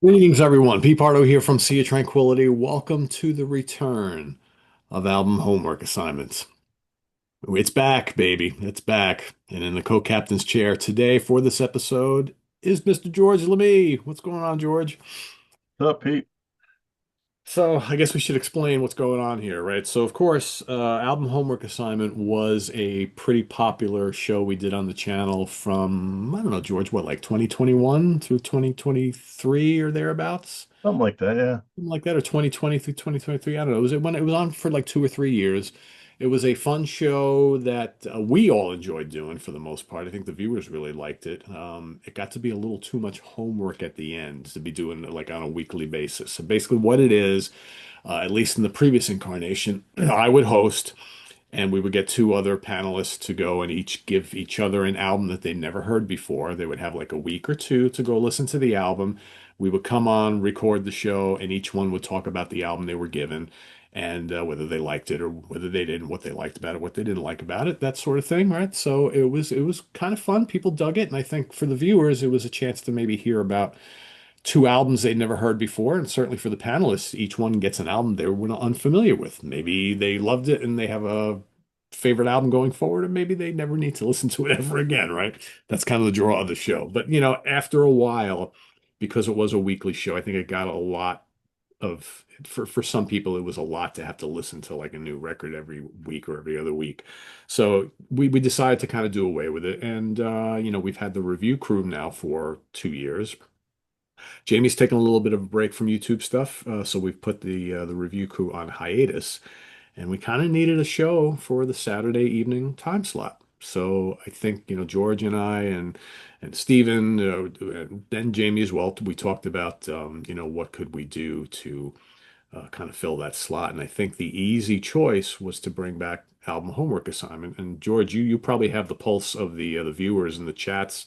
Greetings, everyone. Pardo here from Sea of Tranquility. Welcome to the return of album homework assignments. It's back, baby. It's back. And in the co-captain's chair today for this episode is Mr. George Lamie. What's going on, George? What's up, Pete? So I guess we should explain what's going on here, right? So of course, album homework assignment was a pretty popular show we did on the channel from, I don't know, George, what, like 2021 through 2023 or thereabouts? Something like that, yeah. Something like that, or 2020 through 2023. I don't know. It was on for like 2 or 3 years. It was a fun show that we all enjoyed doing for the most part. I think the viewers really liked it. It got to be a little too much homework at the end to be doing it like on a weekly basis. So basically, what it is, at least in the previous incarnation, I would host, and we would get two other panelists to go and each give each other an album that they never heard before. They would have like a week or two to go listen to the album. We would come on, record the show, and each one would talk about the album they were given and whether they liked it or whether they didn't, what they liked about it, what they didn't like about it, that sort of thing, right? So it was kind of fun. People dug it, and I think for the viewers, it was a chance to maybe hear about two albums they'd never heard before, and certainly for the panelists, each one gets an album they were unfamiliar with. Maybe they loved it and they have a favorite album going forward, or maybe they never need to listen to it ever again, right? That's kind of the draw of the show. But after a while, because it was a weekly show, I think it got a lot of for some people it was a lot to have to listen to like a new record every week or every other week. So we decided to kind of do away with it. And we've had the review crew now for 2 years. Jamie's taking a little bit of a break from YouTube stuff, so we've put the review crew on hiatus, and we kind of needed a show for the Saturday evening time slot. So I think George and I and Steven, and then Jamie as well. We talked about what could we do to kind of fill that slot, and I think the easy choice was to bring back album homework assignment. And George, you probably have the pulse of the viewers and the chats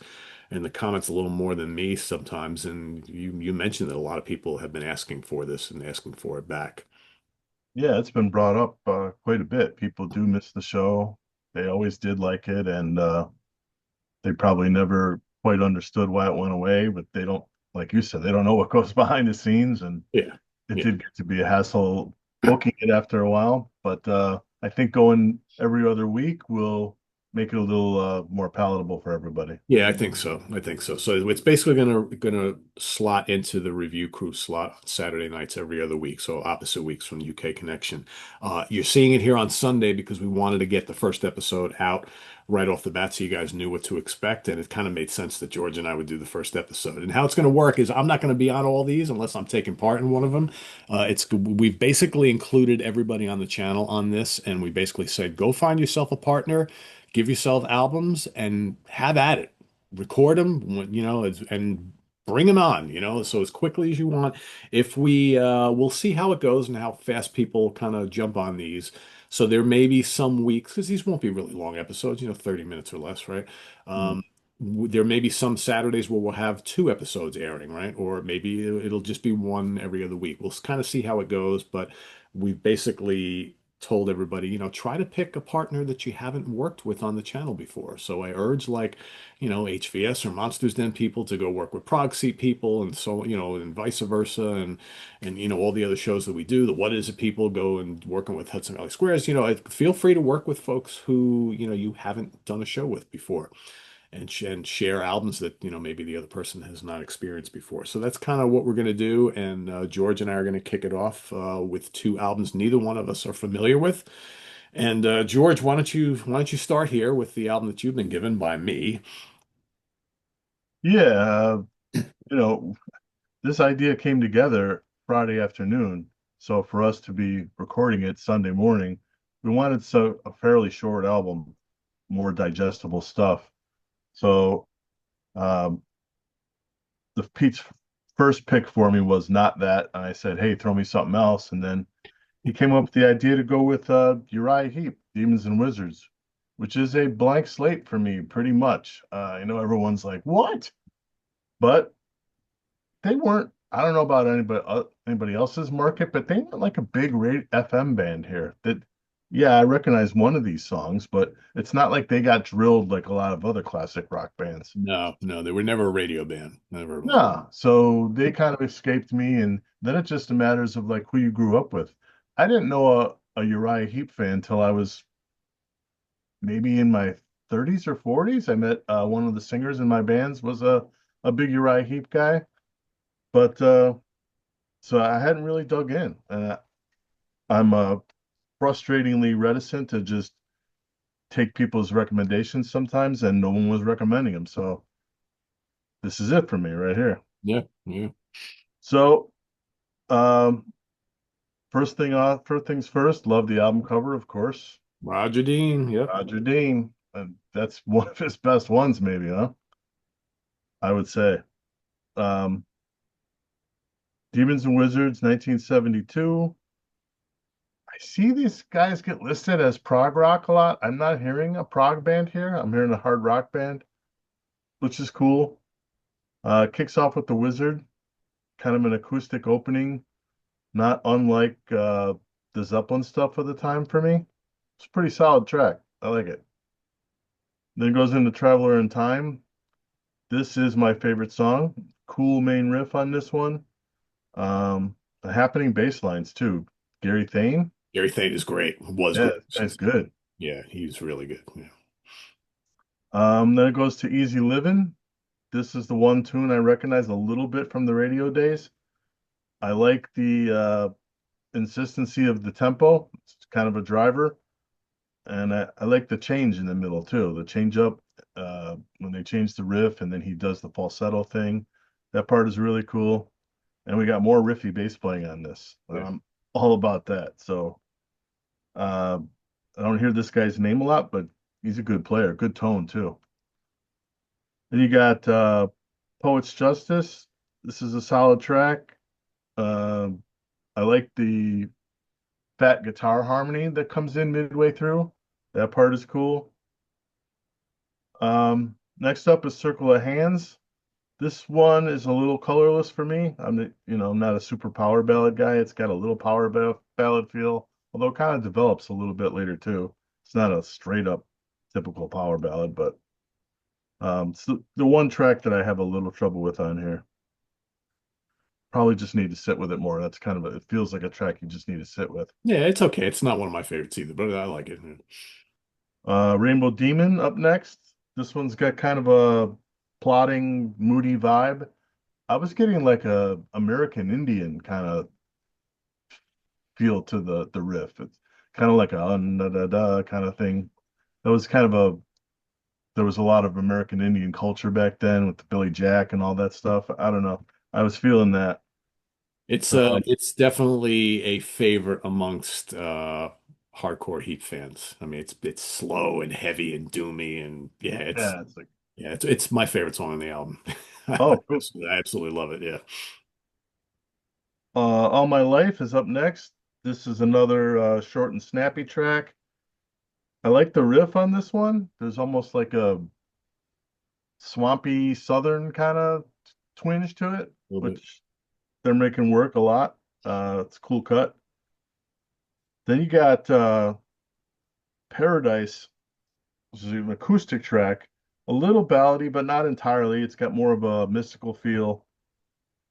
and the comments a little more than me sometimes. And you mentioned that a lot of people have been asking for this and asking for it back. Yeah, it's been brought up quite a bit. People do miss the show. They always did like it, and they probably never quite understood why it went away, but they don't, like you said, they don't know what goes behind the scenes, and Yeah. it Yeah. did get to be a hassle booking it after a while. But I think going every other week will make it a little more palatable for everybody. Yeah, I think so. I think so. So it's basically gonna slot into the review crew slot on Saturday nights every other week. So opposite weeks from UK Connection. You're seeing it here on Sunday because we wanted to get the first episode out right off the bat so you guys knew what to expect. And it kind of made sense that George and I would do the first episode. And how it's going to work is I'm not going to be on all these unless I'm taking part in one of them. We've basically included everybody on the channel on this, and we basically said, go find yourself a partner, give yourself albums, and have at it, record them, and bring them on, so as quickly as you want. If we'll see how it goes and how fast people kind of jump on these. So there may be some weeks, because these won't be really long episodes, 30 minutes or less, right? Mm. There may be some Saturdays where we'll have two episodes airing, right? Or maybe it'll just be one every other week. We'll kind of see how it goes, but we've basically told everybody, try to pick a partner that you haven't worked with on the channel before. So I urge like, HVS or Monsters Den people to go work with Proxy people and so, and vice versa. And all the other shows that we do, the What Is It people go and working with Hudson Valley Squares, feel free to work with folks who, you haven't done a show with before and share albums that maybe the other person has not experienced before. So that's kind of what we're going to do. And George and I are going to kick it off with two albums neither one of us are familiar with. And George, why don't you start here with the album that you've been given by me? Yeah, you know, this idea came together Friday afternoon. So for us to be recording it Sunday morning, we wanted a fairly short album, more digestible stuff. So um, the Pete's first pick for me was not that, and I said, "Hey, throw me something else." And then he came up with the idea to go with Uriah Heep, Demons and Wizards, which is a blank slate for me, pretty much. I know everyone's like, "What?" But they weren't. I don't know about anybody else's market, but they weren't like a big FM band here. That Yeah, I recognize one of these songs, but it's not like they got drilled like a lot of other classic rock bands. No, no, they were never a radio band. Never was. No, so they kind of escaped me, and then it just matters of like who you grew up with. I didn't know a Uriah Heep fan until I was maybe in my 30s or 40s. I met one of the singers in my bands was a big Uriah Heep guy, but so I hadn't really dug in, and I'm frustratingly reticent to just take people's recommendations sometimes, and no one was recommending them. So this is it for me right here. Yeah, yeah. So um, first things first, love the album cover, of course. Roger Dean. Yep. Roger Dean, and that's one of his best ones, maybe, huh? I would say. Um, Demons and Wizards, 1972. I see these guys get listed as prog rock a lot. I'm not hearing a prog band here. I'm hearing a hard rock band, which is cool. Kicks off with the Wizard, kind of an acoustic opening, not unlike the Zeppelin stuff of the time for me. It's a pretty solid track. I like it. Then goes into Traveler in Time. This is my favorite song. Cool main riff on this one. The happening bass lines too. Gary Thane. Gary Thane is great. Was Yeah, great. that's good. Yeah, he's really good. Yeah. Then it goes to Easy Living'. This is the one tune I recognize a little bit from the radio days. I like the insistency of the tempo. It's kind of a driver. And I like the change in the middle too. The change up when they change the riff and then he does the falsetto thing. That part is really cool. And we got more riffy bass playing on this. Yeah. I'm all about that. So uh, I don't hear this guy's name a lot, but he's a good player, good tone too. Then you got Poet's Justice. This is a solid track. Um, I like the fat guitar harmony that comes in midway through. That part is cool. Next up is Circle of Hands. This one is a little colorless for me. I'm not a super power ballad guy. It's got a little ballad feel, although it kind of develops a little bit later too. It's not a straight up typical power ballad, but it's the one track that I have a little trouble with on here. Probably just need to sit with it more. That's kind of it feels like a track you just need to sit with. Yeah, it's okay. It's not one of my favorites either, but I like it. Yeah. Rainbow Demon up next. This one's got kind of a plotting, moody vibe. I was getting like a American Indian kind of feel to the riff. It's kind of like a da da da kind of thing. That was kind of a there was a lot of American Indian culture back then with the Billy Jack and all that stuff. I don't know. I was feeling that. Um, It's definitely a favorite amongst hardcore Heat fans. I mean, it's slow and heavy and doomy and yeah, yeah, it's like, it's my favorite song on the album. oh, cool. I absolutely love it. Yeah. All My Life is up next. This is another short and snappy track. I like the riff on this one. There's almost like a swampy southern kind of twinge to it, A little bit. which they're making work a lot. It's a cool cut. Then you got Paradise, which is an acoustic track, a little ballady, but not entirely. It's got more of a mystical feel,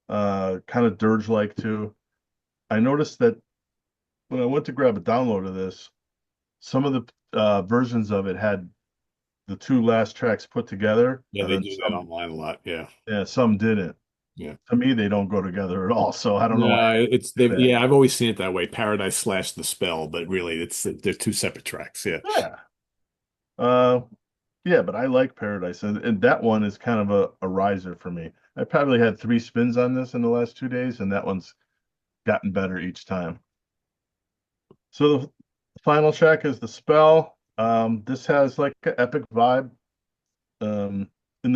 kind of dirge-like too. I noticed that when I went to grab a download of this, some of the versions of it had the two last tracks put together, Yeah, and they then do that online a lot. Yeah. some didn't. Yeah. To me, they don't go together at all. So I don't know why No, it's they they've do that. yeah, I've always seen it that way. Paradise slash the spell, but really they're two separate tracks. Yeah. Yeah. Uh, yeah, but I like Paradise, and that one is kind of a riser for me. I probably had three spins on this in the last 2 days, and that one's gotten better each time. So the final track is the spell. This has like an epic vibe um, in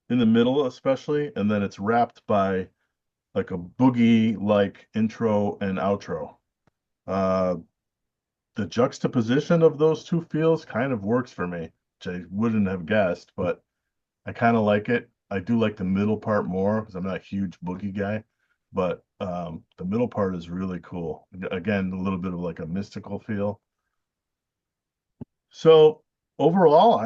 the middle, especially, and then it's wrapped by like a boogie like intro and outro. Uh, the juxtaposition of those two feels kind of works for me, which I wouldn't have guessed, but I kind of like it. I do like the middle part more because I'm not a huge boogie guy, but the middle part is really cool. Again, a little bit of like a mystical feel. So overall,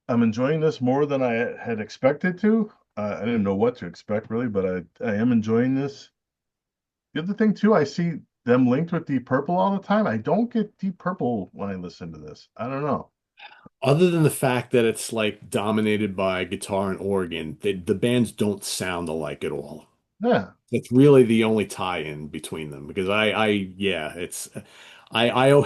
I'm enjoying this more than I had expected to. I didn't know what to expect really, but I am enjoying this. The other thing too, I see them linked with Deep Purple all the time. I don't get Deep Purple when I listen to this. I don't know. Other than the fact that it's like dominated by guitar and organ, the bands don't sound alike at all. Yeah, It's really the only tie-in between them because yeah, I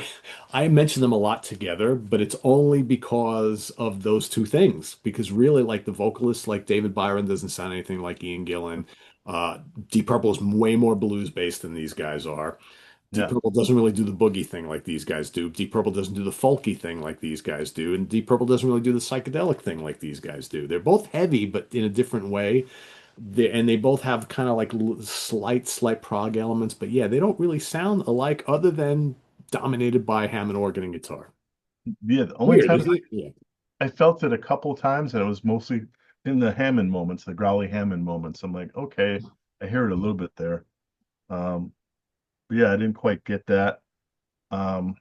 I mention them a lot together, but it's only because of those two things. Because really, like the vocalist, like David Byron, doesn't sound anything like Ian Gillan. Uh, Deep Purple is way more blues based than these guys are. Deep yeah. Purple doesn't really do the boogie thing like these guys do. Deep Purple doesn't do the folky thing like these guys do, and Deep Purple doesn't really do the psychedelic thing like these guys do. They're both heavy, but in a different way. And they both have kind of like slight prog elements, but yeah, they don't really sound alike other than dominated by Hammond organ and guitar. Yeah, the only Weird, time isn't it? Yeah. I felt it a couple times, and it was mostly in the Hammond moments, the growly Hammond moments. I'm like, okay, I hear it a little bit there. Um, but yeah, I didn't quite get that. Um,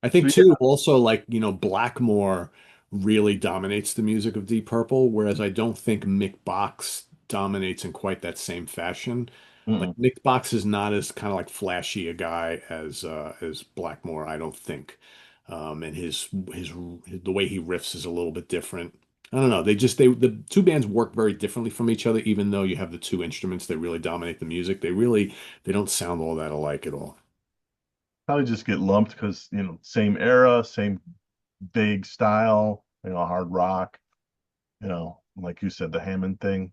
I so think yeah, too, also like, Blackmore really dominates the music of Deep Purple, whereas I don't think Mick Box dominates in quite that same fashion. Like mm-mm. Mick Box is not as kind of like flashy a guy as Blackmore, I don't think. And the way he riffs is a little bit different. I don't know. The two bands work very differently from each other, even though you have the two instruments that really dominate the music. They don't sound all that alike at all. Probably just get lumped because same era, same vague style, hard rock, like you said, the Hammond thing.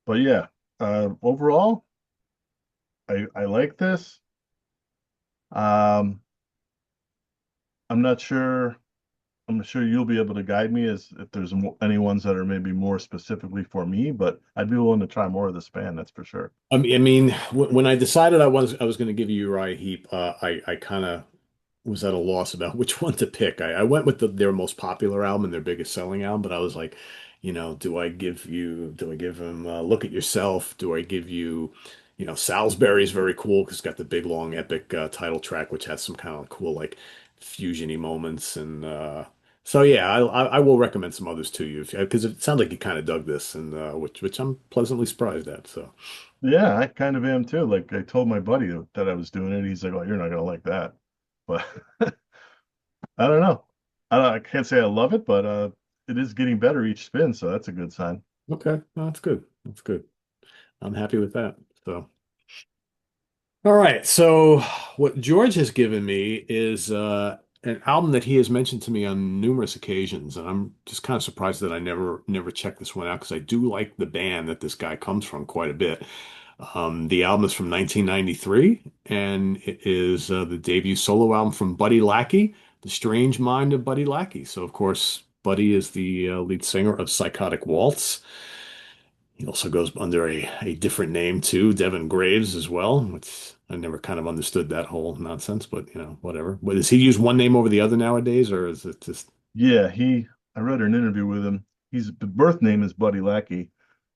But yeah, overall, I like this. Um, I'm not sure. I'm sure you'll be able to guide me as if there's any ones that are maybe more specifically for me, but I'd be willing to try more of this band, that's for sure. I mean, when I decided I was going to give you Uriah Heep, I kind of was at a loss about which one to pick. I went with their most popular album and their biggest selling album, but I was like, do I give him Look at Yourself? Do I give you, Salisbury is very cool because it's got the big long epic title track, which has some kind of cool like fusion-y moments, and so yeah, I will recommend some others to you because it sounds like you kind of dug this, and which I'm pleasantly surprised at. So Yeah, I kind of am too. Like I told my buddy that I was doing it. He's like, "Oh, you're not gonna like that." But I don't know. I can't say I love it, but it is getting better each spin, so that's a good sign. okay, well, that's good. That's good. I'm happy with that. So. All right. So what George has given me is an album that he has mentioned to me on numerous occasions, and I'm just kind of surprised that I never checked this one out because I do like the band that this guy comes from quite a bit. The album is from 1993, and it is the debut solo album from Buddy Lackey, The Strange Mind of Buddy Lackey. So of course, Buddy is the lead singer of Psychotic Waltz. He also goes under a different name too, Devin Graves as well, which I never kind of understood that whole nonsense, but whatever. But does he use one name over the other nowadays, or is it just Yeah, I read an interview with him. The birth name is Buddy Lackey,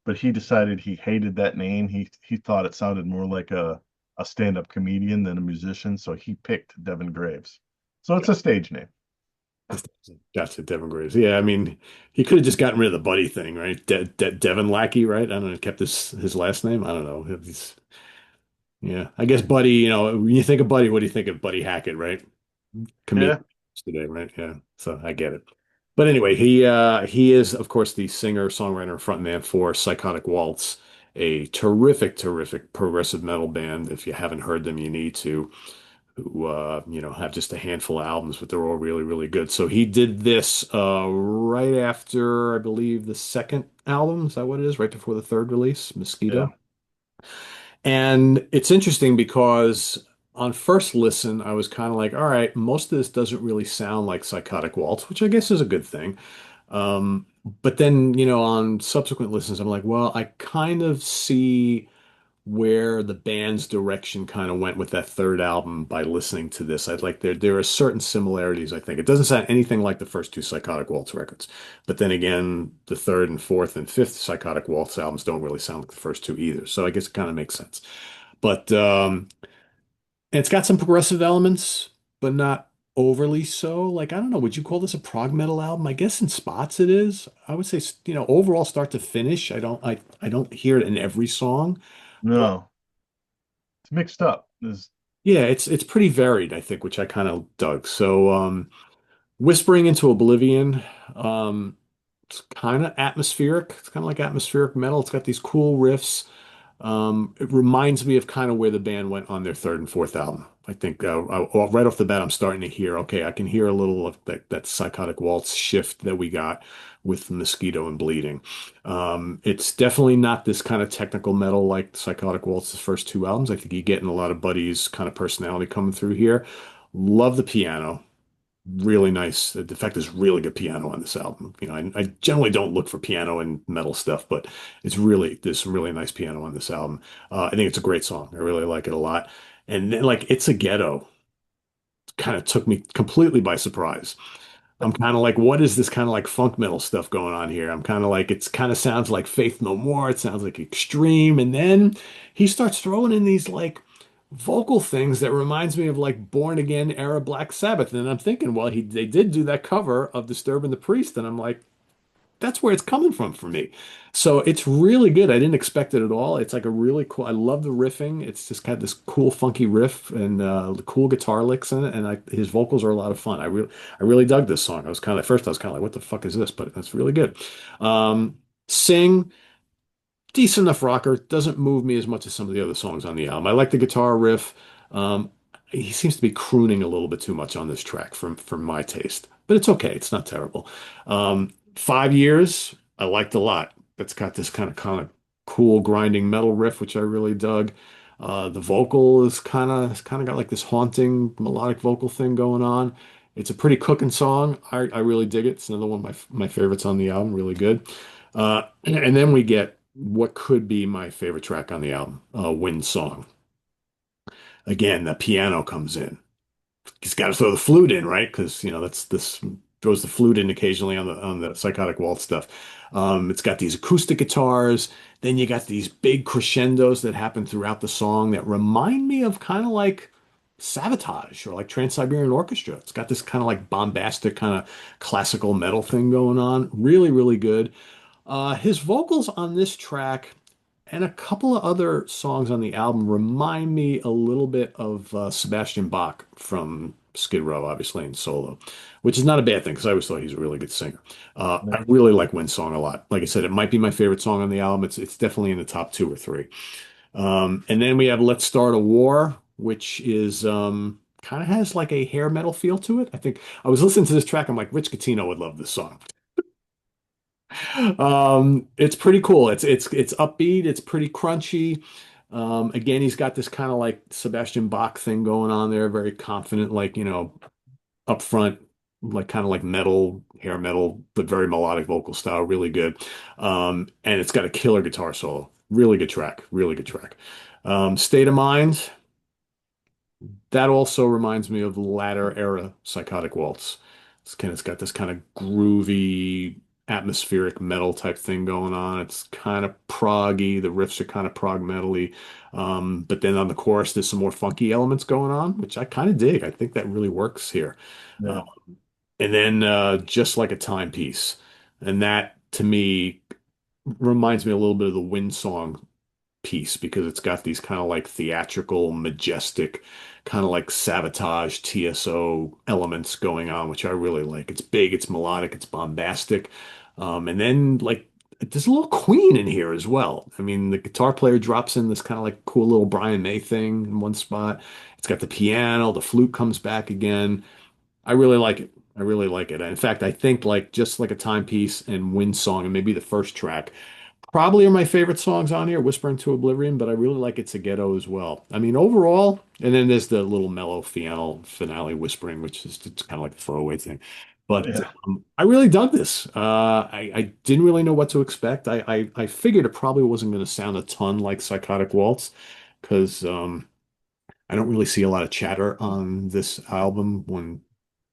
but he decided he hated that name. He thought it sounded more like a stand-up comedian than a musician, so he picked Devin Graves. So it's a stage name. gotcha, Devin Graves? Yeah, I mean, he could have just gotten rid of the Buddy thing, right? Devin Lackey, right? I don't know, kept his last name. I don't know. Yeah, I guess Buddy. When you think of Buddy, what do you think of Buddy Hackett, right? Comedian Yeah, today, right? Yeah, so I get it. But anyway, he is, of course, the singer, songwriter, and frontman for Psychotic Waltz, a terrific, terrific progressive metal band. If you haven't heard them, you need to. Who have just a handful of albums, but they're all really, really good. So he did this right after, I believe, the second album. Is that what it is? Right before the third release, yeah, Mosquito. And it's interesting because on first listen, I was kind of like, all right, most of this doesn't really sound like Psychotic Waltz, which I guess is a good thing. But then, on subsequent listens, I'm like, well, I kind of see where the band's direction kind of went with that third album by listening to this. I'd like there are certain similarities, I think. It doesn't sound anything like the first two Psychotic Waltz records. But then again, the third and fourth and fifth Psychotic Waltz albums don't really sound like the first two either. So I guess it kind of makes sense. But And it's got some progressive elements, but not overly so. Like, I don't know, would you call this a prog metal album? I guess in spots it is. I would say, overall start to finish, I don't hear it in every song, but No, it's mixed up. There's yeah, it's pretty varied, I think, which I kind of dug. So, Whispering into Oblivion, um, it's kind of atmospheric. It's kind of like atmospheric metal. It's got these cool riffs. It reminds me of kind of where the band went on their third and fourth album. I think right off the bat, I'm starting to hear, okay, I can hear a little of that psychotic waltz shift that we got with Mosquito and Bleeding. It's definitely not this kind of technical metal like Psychotic Waltz's first two albums. I think you're getting a lot of Buddy's kind of personality coming through here. Love the piano. Really nice. The fact there's really good piano on this album. I generally don't look for piano and metal stuff, but there's some really nice piano on this album. I think it's a great song. I really like it a lot. And then like It's a Ghetto kind of took me completely by surprise. I'm kind of like, what is this kind of like funk metal stuff going on here? I'm kind of like, it's kind of sounds like Faith No More. It sounds like Extreme. And then he starts throwing in these like vocal things that reminds me of like Born Again era Black Sabbath. And I'm thinking, well, they did do that cover of Disturbing the Priest. And I'm like, that's where it's coming from for me. So it's really good. I didn't expect it at all. It's like a really cool. I love the riffing. It's just got this cool, funky riff and the cool guitar licks in it. And his vocals are a lot of fun. I really dug this song. At first I was kind of like, what the fuck is this? But that's really good. Sing decent enough rocker. Doesn't move me as much as some of the other songs on the album. I like the guitar riff. Um, he seems to be crooning a little bit too much on this track for my taste, but it's okay. It's not terrible. 5 Years, I liked a lot. That's got this kind of cool grinding metal riff, which I really dug. The vocal is kind of got like this haunting melodic vocal thing going on. It's a pretty cooking song. I really dig it. It's another one of my favorites on the album. Really good. And then we get what could be my favorite track on the album, Wind Song. Again, the piano comes in. He's got to throw the flute in, right? Because that's this throws the flute in occasionally on the psychotic waltz stuff. It's got these acoustic guitars. Then you got these big crescendos that happen throughout the song that remind me of kind of like Sabotage or like Trans-Siberian Orchestra. It's got this kind of like bombastic kind of classical metal thing going on. Really, really good. His vocals on this track and a couple of other songs on the album remind me a little bit of Sebastian Bach from Skid Row, obviously in solo, which is not a bad thing because I always thought he's a really good singer. I really like Wind Song a lot. Like I said, it might be my favorite song on the album. It's definitely in the top two or three. And then we have Let's Start a War, which is kind of has like a hair metal feel to it. I think I was listening to this track. I'm like, Rich Catino would love this song. It's pretty cool. It's upbeat. It's pretty crunchy. Again, he's got this kind of like Sebastian Bach thing going on there, very confident, like up front, like kind of like metal, hair metal, but very melodic vocal style, really good. And it's got a killer guitar solo. Really good track. Really good track. State of Mind. That also reminds me of the latter era Psychotic Waltz. It's got this kind of groovy, atmospheric metal type thing going on. It's kind of proggy. The riffs are kind of prog metal-y. But then on the chorus, there's some more funky elements going on, which I kind of dig. I think that really works here. Uh, yeah, and then Just Like a Timepiece. And that, to me, reminds me a little bit of the Wind Song piece because it's got these kind of like theatrical, majestic, kind of like Sabotage TSO elements going on, which I really like. It's big, it's melodic, it's bombastic. And then like there's a little Queen in here as well. I mean, the guitar player drops in this kind of like cool little Brian May thing in one spot. It's got the piano, the flute comes back again. I really like it. I really like it. In fact, I think like Just Like a Timepiece and Wind Song and maybe the first track probably are my favorite songs on here, Whispering to Oblivion, but I really like It's a Ghetto as well. I mean, overall, and then there's the little mellow finale Whispering, which is it's kind of like a throwaway thing. But yeah. I really dug this. I didn't really know what to expect. I figured it probably wasn't going to sound a ton like Psychotic Waltz because I don't really see a lot of chatter on this album when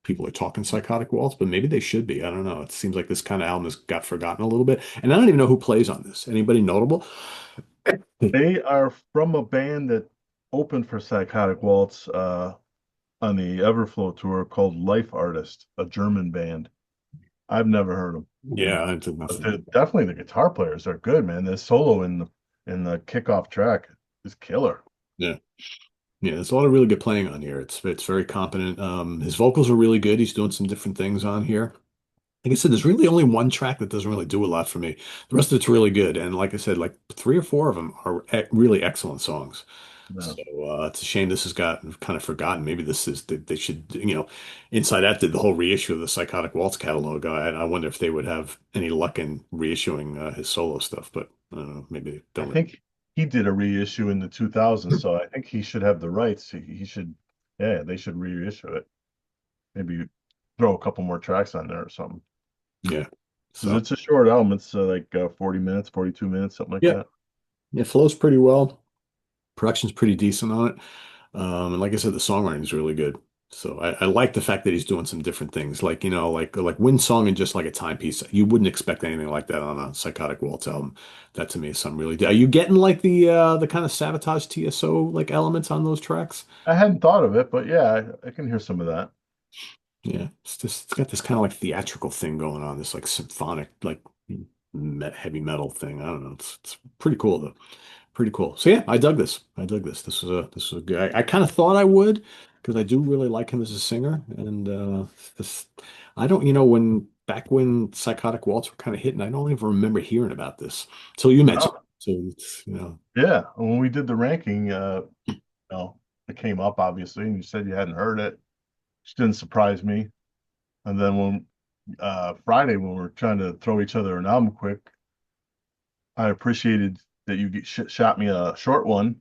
people are talking Psychotic Waltz, but maybe they should be. I don't know. It seems like this kind of album has got forgotten a little bit. And I don't even know who plays on this. Anybody notable? They are from a band that opened for Psychotic Waltz on the Everflow tour called Life Artist, a German band. I've never heard them, Yeah, I did but nothing. definitely the guitar players are good, man. The solo in the kickoff track is killer. Yeah. Yeah, there's a lot of really good playing on here. It's very competent. His vocals are really good. He's doing some different things on here. Like I said, there's really only one track that doesn't really do a lot for me. The rest of it's really good. And like I said, like three or four of them are really excellent songs. Yeah. So it's a shame this has gotten kind of forgotten. Maybe this is they should, Inside Out did the whole reissue of the Psychotic Waltz catalog. I wonder if they would have any luck in reissuing his solo stuff, but I don't know. Maybe they I don't. think he did a reissue in the 2000s, so I think he should have the rights. He should, yeah, they should reissue it. Maybe throw a couple more tracks on there or something. Yeah. Because So it's a short album. It's 40 minutes, 42 minutes, something like yeah, that. it flows pretty well. Production's pretty decent on it. And like I said, the songwriting is really good. So I like the fact that he's doing some different things, like like Wind Song and just like a timepiece. You wouldn't expect anything like that on a Psychotic Waltz album. That to me is something really. Are you getting like the kind of Sabotage TSO like elements on those tracks? I hadn't thought of it, but yeah, I can hear some of that. Yeah, it's got this kind of like theatrical thing going on, this like symphonic like heavy metal thing. I don't know. It's pretty cool though. Pretty cool. So yeah, I dug this. I dug this. This was a good. I kind of thought I would because I do really like him as a singer. And this I don't, when back when Psychotic Waltz were kind of hitting, I don't even remember hearing about this till you mentioned Oh, it. So it's. yeah. When we did the ranking, know, it came up obviously, and you said you hadn't heard it, which didn't surprise me. And then when Friday, when we are trying to throw each other an album quick, I appreciated that you shot me a short one.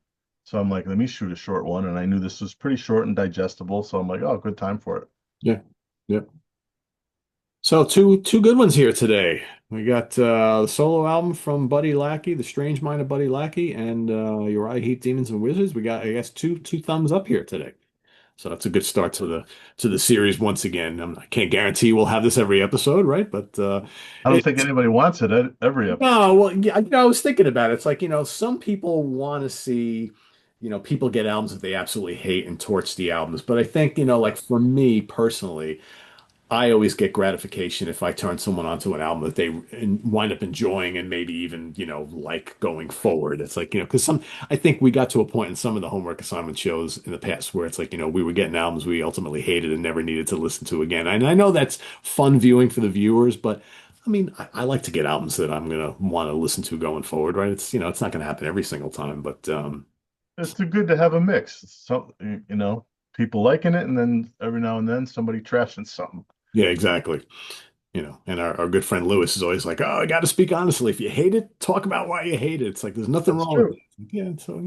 So I'm like, let me shoot a short one. And I knew this was pretty short and digestible. So I'm like, oh, good time for it. Yeah. Yeah. So two good ones here today. We got the solo album from Buddy Lackey, The Strange Mind of Buddy Lackey, and Uriah Heep, Demons and Wizards. We got, I guess, two thumbs up here today. So that's a good start to the series once again. I can't guarantee we'll have this every episode, right? But I don't think it's anybody wants it every episode. no, well, yeah, I was thinking about it. It's like, some people want to see, people get albums that they absolutely hate and torch the albums. But I think, like for me personally, I always get gratification if I turn someone onto an album that they wind up enjoying and maybe even, like going forward. It's like, because I think we got to a point in some of the homework assignment shows in the past where it's like, we were getting albums we ultimately hated and never needed to listen to again. And I know that's fun viewing for the viewers, but I mean, I like to get albums that I'm going to want to listen to going forward, right? It's not going to happen every single time, but It's too good to have a mix. So, people liking it, and then every now and then somebody trashing something. yeah, exactly. And our good friend Lewis is always like, "Oh, I got to speak honestly. If you hate it, talk about why you hate it." It's like there's nothing That's wrong with true. it. Yeah, so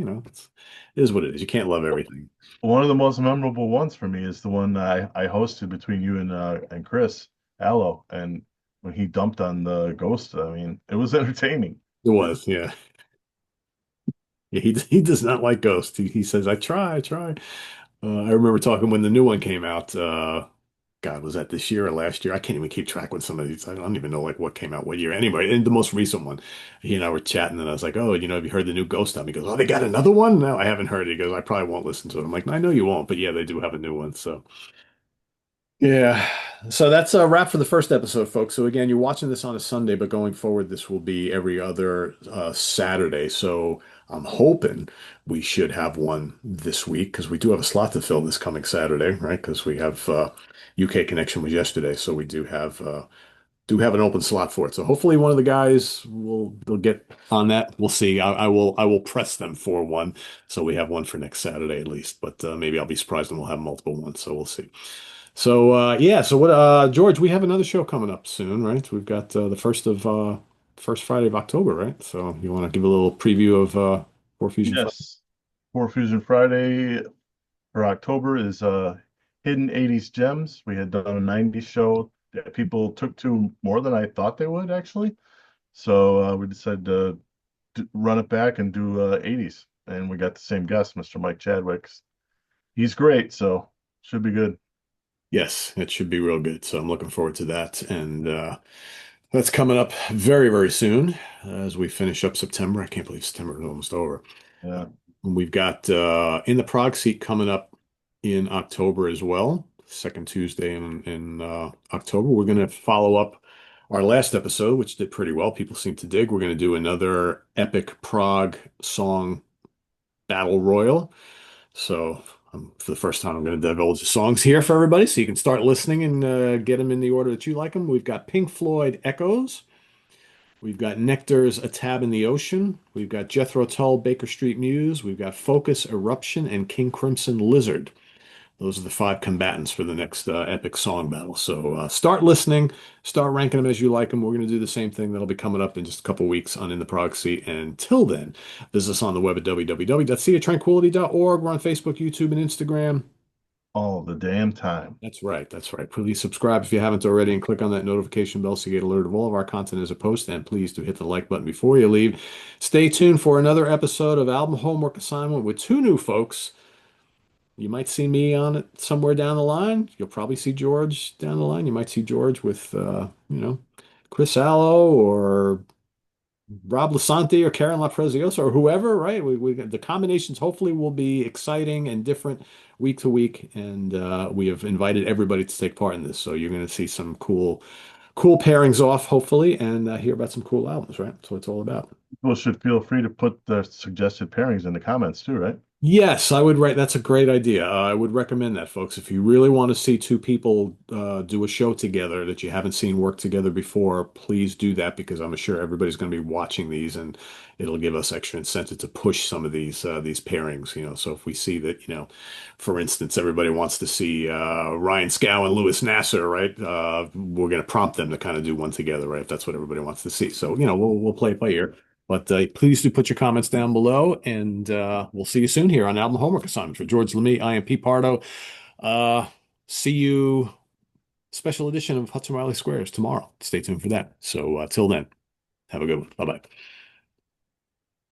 it is what it is. You can't love everything. One of the most memorable ones for me is the one I hosted between you and Chris Allo, and when he dumped on the Ghost, I mean, it was entertaining. It was, yeah. Yeah, he does not like Ghost. He says, I try." I remember talking when the new one came out. God, was that this year or last year? I can't even keep track with some of these. I don't even know like what came out what year. Anyway, and the most recent one, he and I were chatting, and I was like, "Oh, have you heard the new Ghost album?" He goes, "Oh, they got another one?" No, I haven't heard it. He goes, "I probably won't listen to it." I'm like, "I know you won't, but yeah, they do have a new one." So yeah. So that's a wrap for the first episode, folks. So again, you're watching this on a Sunday, but going forward, this will be every other Saturday. So I'm hoping we should have one this week because we do have a slot to fill this coming Saturday, right? Because we have UK connection was yesterday, so we do have an open slot for it. So hopefully one of the guys will get on that. We'll see. I will press them for one, so we have one for next Saturday at least. But maybe I'll be surprised and we'll have multiple ones. So we'll see. So yeah, so what George, we have another show coming up soon, right? We've got the first Friday of October, right? So you want to give a little preview of Four Fusion Friday? Yes. For Fusion Friday for October is Hidden 80s Gems. We had done a 90s show that people took to more than I thought they would actually. So we decided to run it back and do 80s. And we got the same guest, Mr. Mike Chadwick. He's great, so should be good. Yes, it should be real good. So I'm looking forward to that. And that's coming up very, very soon as we finish up September. I can't believe September is almost over. Yeah. We've got In the Prague Seat coming up in October as well, second Tuesday in October. We're going to follow up our last episode, which did pretty well. People seem to dig. We're going to do another epic Prague song battle royal. So for the first time, I'm going to divulge the songs here for everybody so you can start listening and get them in the order that you like them. We've got Pink Floyd Echoes. We've got Nectar's A Tab in the Ocean. We've got Jethro Tull, Baker Street Muse. We've got Focus, Eruption, and King Crimson Lizard. Those are the five combatants for the next epic song battle. So start listening, start ranking them as you like them. We're going to do the same thing that'll be coming up in just a couple weeks on In the Prog Seat. And until then, visit us on the web at www.seaoftranquility.org. We're on Facebook, YouTube, and Instagram. All the damn time. That's right. That's right. Please subscribe if you haven't already and click on that notification bell so you get alert of all of our content as a post. And please do hit the like button before you leave. Stay tuned for another episode of Album Homework Assignment with two new folks. You might see me on it somewhere down the line. You'll probably see George down the line. You might see George with, Chris Allo or Rob Lasanti or Karen LaPreziosa or whoever, right? The combinations hopefully will be exciting and different week to week, and we have invited everybody to take part in this. So you're going to see some cool pairings off, hopefully, and hear about some cool albums, right? That's what it's all about. People should feel free to put the suggested pairings in the comments too, right? Yes, I would write. That's a great idea. I would recommend that, folks. If you really want to see two people do a show together that you haven't seen work together before, please do that because I'm sure everybody's going to be watching these, and it'll give us extra incentive to push some of these pairings. So if we see that, for instance, everybody wants to see Ryan Scow and Louis Nasser, right? We're going to prompt them to kind of do one together, right? If that's what everybody wants to see. So we'll play it by ear. But please do put your comments down below, and we'll see you soon here on Album Homework Assignment. For George Lamie, I am Pete Pardo. Uh, See you special edition of Hudson Riley Squares tomorrow. Stay tuned for that. So till then, have a good one. Bye bye.